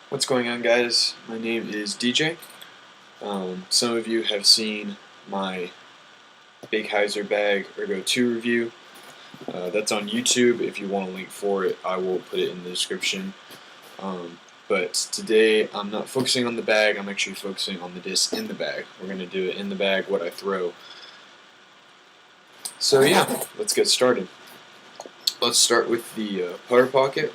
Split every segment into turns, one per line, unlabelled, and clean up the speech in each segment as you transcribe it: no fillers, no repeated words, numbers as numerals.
What's going on, guys? My name is DJ. Some of you have seen my Big Heiser Bag Ergo 2 review. That's on YouTube. If you want a link for it, I will put it in the description. But today, I'm not focusing on the bag. I'm actually focusing on the disc in the bag. We're going to do it in the bag, what I throw. So yeah, let's get started. Let's start with the putter pocket.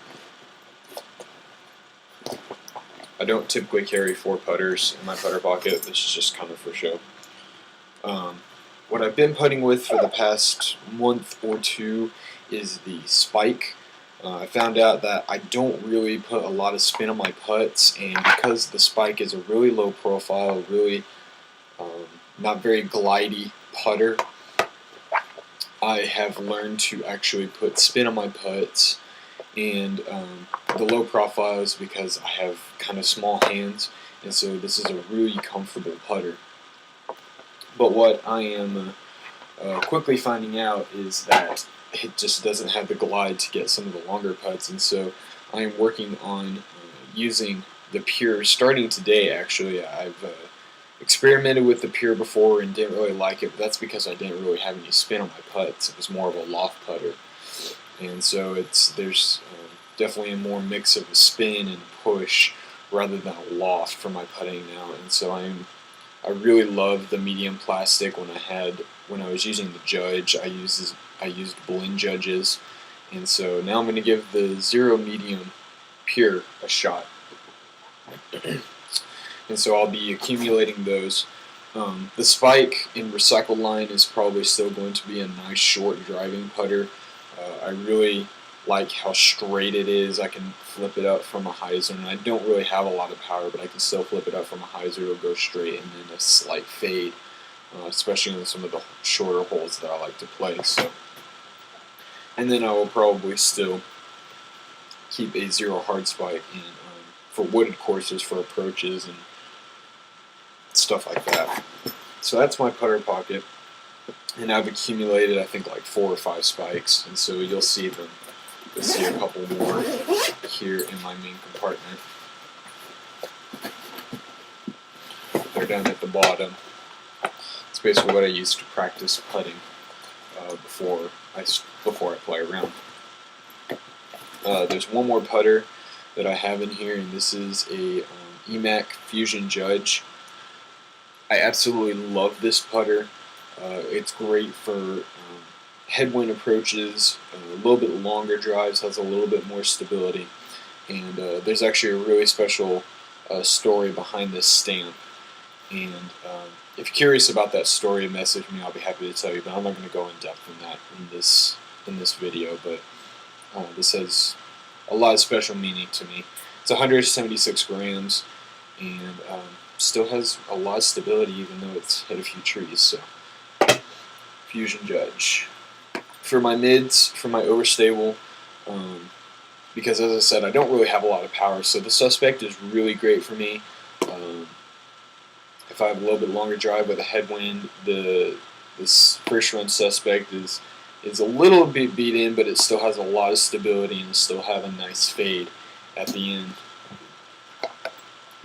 I don't typically carry 4 putters in my putter pocket. This is just kind of for show. What I've been putting with for the past month or two is the spike. I found out that I don't really put a lot of spin on my putts, and because the spike is a really low profile, really not very glidey putter, I have learned to actually put spin on my putts. And the low profile is because I have kind of small hands, and so this is a really comfortable putter. But what I am quickly finding out is that it just doesn't have the glide to get some of the longer putts, and so I am working on using the Pure starting today. Actually, I've experimented with the Pure before and didn't really like it, but that's because I didn't really have any spin on my putts. It was more of a loft putter. And so there's definitely a more mix of a spin and push rather than a loft for my putting now. And so I really love the medium plastic. When I was using the Judge, I used Blend Judges, and so now I'm going to give the Zero Medium Pure a shot. And so I'll be accumulating those. The Spike in recycled line is probably still going to be a nice short driving putter. I really like how straight it is. I can flip it up from a hyzer, and I don't really have a lot of power, but I can still flip it up from a hyzer. It'll go straight and then a slight fade, especially on some of the shorter holes that I like to play. So, and then I will probably still keep a zero hard spike in, for wooded courses, for approaches and stuff like that. So that's my putter pocket. And I've accumulated, I think, like 4 or 5 spikes, and so you'll see them. You'll see a couple more here in my main compartment. They're down at the bottom. It's basically what I use to practice putting before I play around. There's one more putter that I have in here, and this is a EMAC Fusion Judge. I absolutely love this putter. It's great for headwind approaches, a little bit longer drives, has a little bit more stability, and there's actually a really special story behind this stamp. And if you're curious about that story, message me. I'll be happy to tell you. But I'm not going to go in depth in that in this video. But this has a lot of special meaning to me. It's 176 grams, and still has a lot of stability, even though it's hit a few trees. So. Fusion Judge. For my mids, for my overstable, because as I said, I don't really have a lot of power, so the Suspect is really great for me. If I have a little bit longer drive with a headwind, this first run Suspect is a little bit beat in, but it still has a lot of stability and still have a nice fade at the end.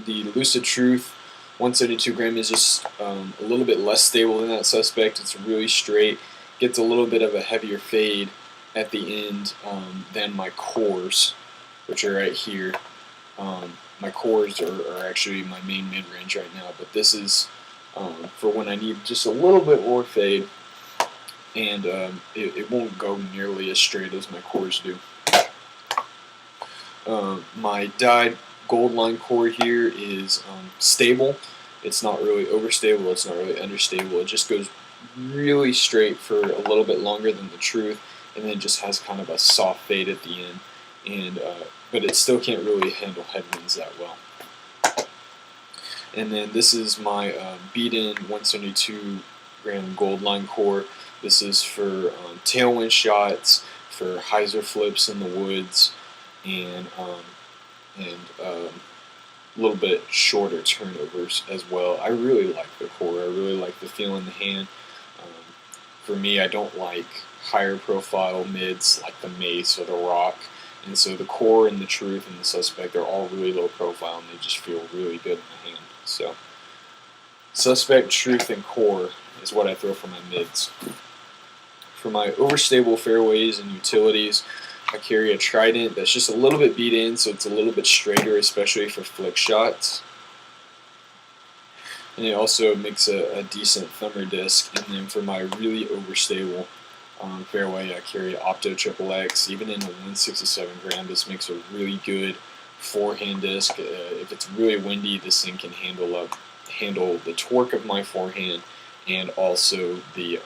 The Lucid Truth 172 gram is just a little bit less stable than that Suspect. It's really straight, gets a little bit of a heavier fade at the end than my cores, which are right here. My cores are actually my main mid-range right now, but this is for when I need just a little bit more fade, and it won't go nearly as straight as my cores do. My dyed gold line core here is stable. It's not really overstable, it's not really understable. It just goes really straight for a little bit longer than the Truth, and then just has kind of a soft fade at the end. And but it still can't really handle headwinds that well. And then this is my beat-in 172 gram gold line core. This is for tailwind shots, for hyzer flips in the woods, and a little bit shorter turnovers as well. I really like the core. I really like the feel in the hand. For me, I don't like higher profile mids like the Mace or the Rock, And so the Core and the Truth and the Suspect are all really low profile, and they just feel really good in my hand. So Suspect, Truth, and Core is what I throw for my mids. For my overstable fairways and utilities, I carry a Trident that's just a little bit beat in, so it's a little bit straighter, especially for flick shots. And it also makes a decent thumber disc. And then for my really overstable fairway, I carry Opto Triple X. Even in a 167 gram, this makes a really good forehand disc. If it's really windy, this thing can handle the torque of my forehand and also the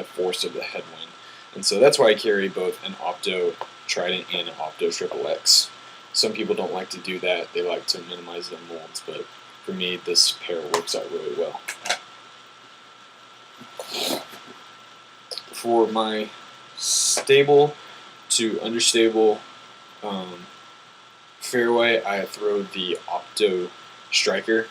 force of the headwind. And so that's why I carry both an Opto Trident and an Opto Triple X. Some people don't like to do that. They like to minimize their molds, but for me, this pair works out really well. For my stable to understable fairway, I throw the Opto Striker.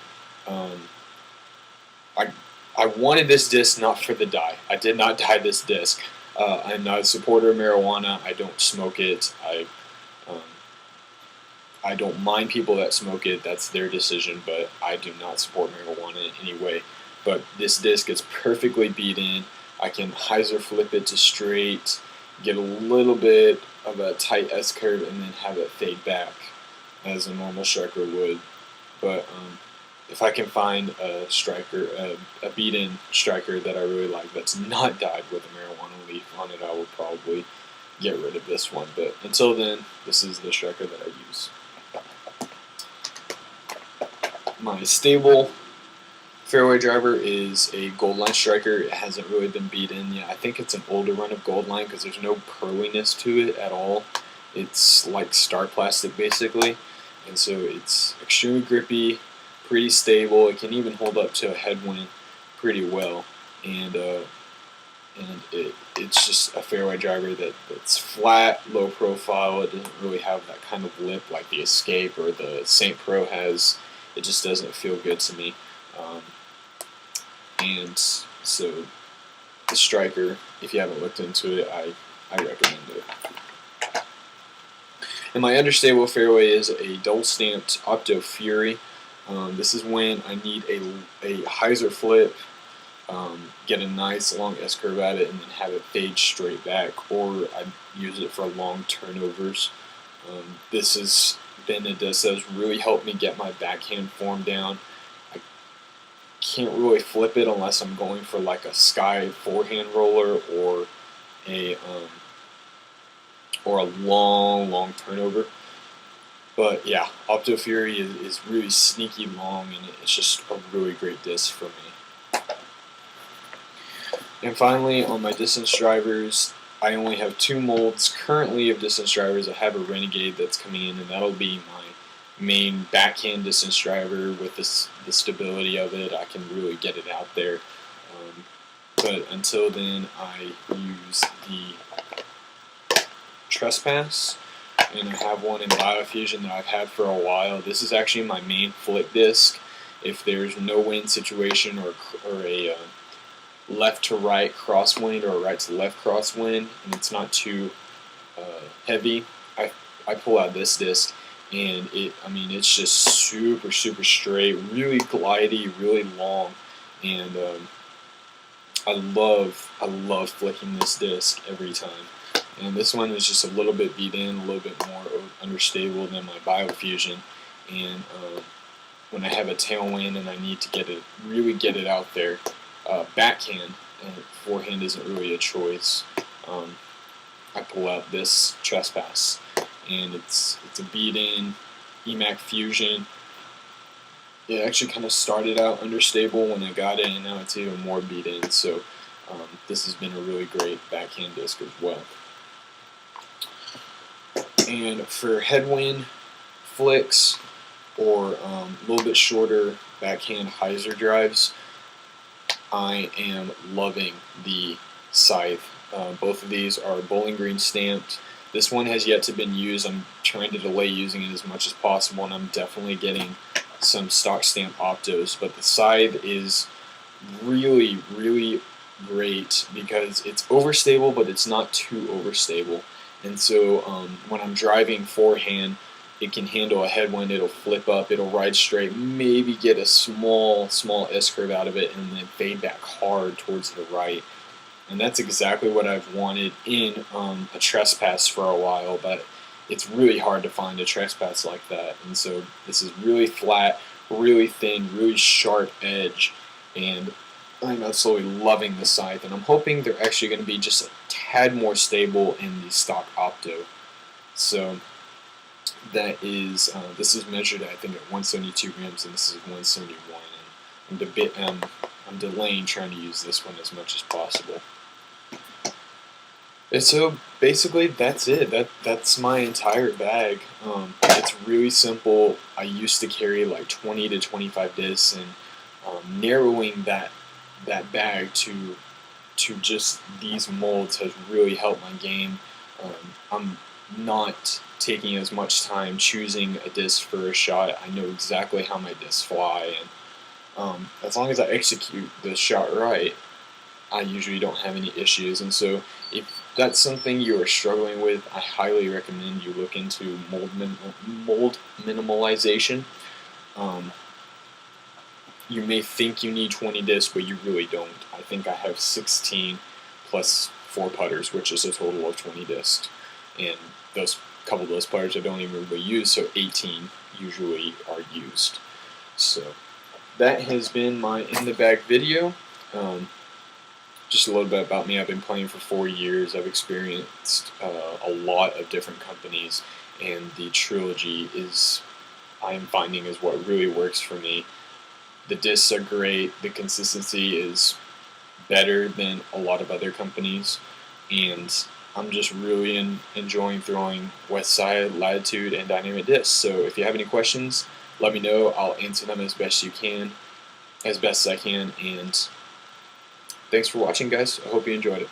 I wanted this disc not for the dye. I did not dye this disc. I'm not a supporter of marijuana. I don't smoke it. I don't mind people that smoke it. That's their decision, but I do not support marijuana in any way. But this disc is perfectly beat in. I can hyzer flip it to straight, get a little bit of a tight S-curve, and then have it fade back as a normal striker would. But if I can find a striker, a beat-in striker that I really like that's not dyed with a marijuana leaf on it, I will probably get rid of this one. But until then, this is the striker that I use. My stable fairway driver is a Goldline striker. It hasn't really been beat in yet. I think it's an older run of Goldline because there's no pearliness to it at all. It's like star plastic basically, and so it's extremely grippy, pretty stable. It can even hold up to a headwind pretty well, and it's just a fairway driver that's flat, low profile. It doesn't really have that kind of lip like the Escape or the St. Pro has. It just doesn't feel good to me. And so the striker, if you haven't looked into it, I recommend it. And my understable fairway is a double stamped Opto Fury. This is when I need a hyzer flip, get a nice long S-curve at it, and then have it fade straight back, or I use it for long turnovers. This has been a disc that has really helped me get my backhand form down. I can't really flip it unless I'm going for like a sky forehand roller or a long turnover. But yeah, Opto Fury is really sneaky long, and it's just a really great disc for me. And finally, on my distance drivers, I only have 2 molds currently of distance drivers. I have a Renegade that's coming in, and that'll be my main backhand distance driver with the stability of it. I can really get it out there. But until then, I use the Trespass, and I have one in Biofusion that I've had for a while. This is actually my main flip disc. If there's no wind situation or a left to right crosswind or a right to left crosswind, and it's not too heavy, I pull out this disc, and it's just super straight, really glidey, really long, and I love flicking this disc every time. And this one is just a little bit beat in, a little bit more understable than my Biofusion, and when I have a tailwind and I need to really get it out there, backhand and forehand isn't really a choice. I pull out this Trespass, and it's a beat-in EMAC Fusion. It actually kind of started out understable when I got it, and now it's even more beat-in. So this has been a really great backhand disc as well. And for headwind flicks or a little bit shorter backhand hyzer drives, I am loving the Scythe. Both of these are Bowling Green stamped. This one has yet to been used. I'm trying to delay using it as much as possible, and I'm definitely getting some stock stamp Optos. But the Scythe is really great because it's overstable, but it's not too overstable. and so when I'm driving forehand, it can handle a headwind. It'll flip up. It'll ride straight. Maybe get a small S curve out of it, and then fade back hard towards the right. And that's exactly what I've wanted in a trespass for a while, but it's really hard to find a trespass like that. And so this is really flat, really thin, really sharp edge, and I'm absolutely loving the scythe. And I'm hoping they're actually going to be just a tad more stable in the stock Opto. So that is this is measured I think at 172 grams, and this is 171. And I'm delaying trying to use this one as much as possible. And so basically that's it. That's my entire bag. It's really simple. I used to carry like 20 to 25 discs, and narrowing that bag to just these molds has really helped my game. I'm not taking as much time choosing a disc for a shot. I know exactly how my discs fly, and as long as I execute the shot right, I usually don't have any issues. And so if that's something you are struggling with, I highly recommend you look into mold minimalization. You may think you need 20 discs, but you really don't. I think I have 16 plus 4 putters, which is a total of 20 discs. And those couple of those putters I don't even really use, so 18 usually are used. So that has been my in the bag video. Just a little bit about me. I've been playing for 4 years. I've experienced a lot of different companies, and the Trilogy I'm finding is what really works for me. The discs are great. The consistency is better than a lot of other companies, and I'm just really enjoying throwing Westside, Latitude, and Dynamic discs. So if you have any questions, let me know. I'll answer them as best as I can, and thanks for watching, guys. I hope you enjoyed it.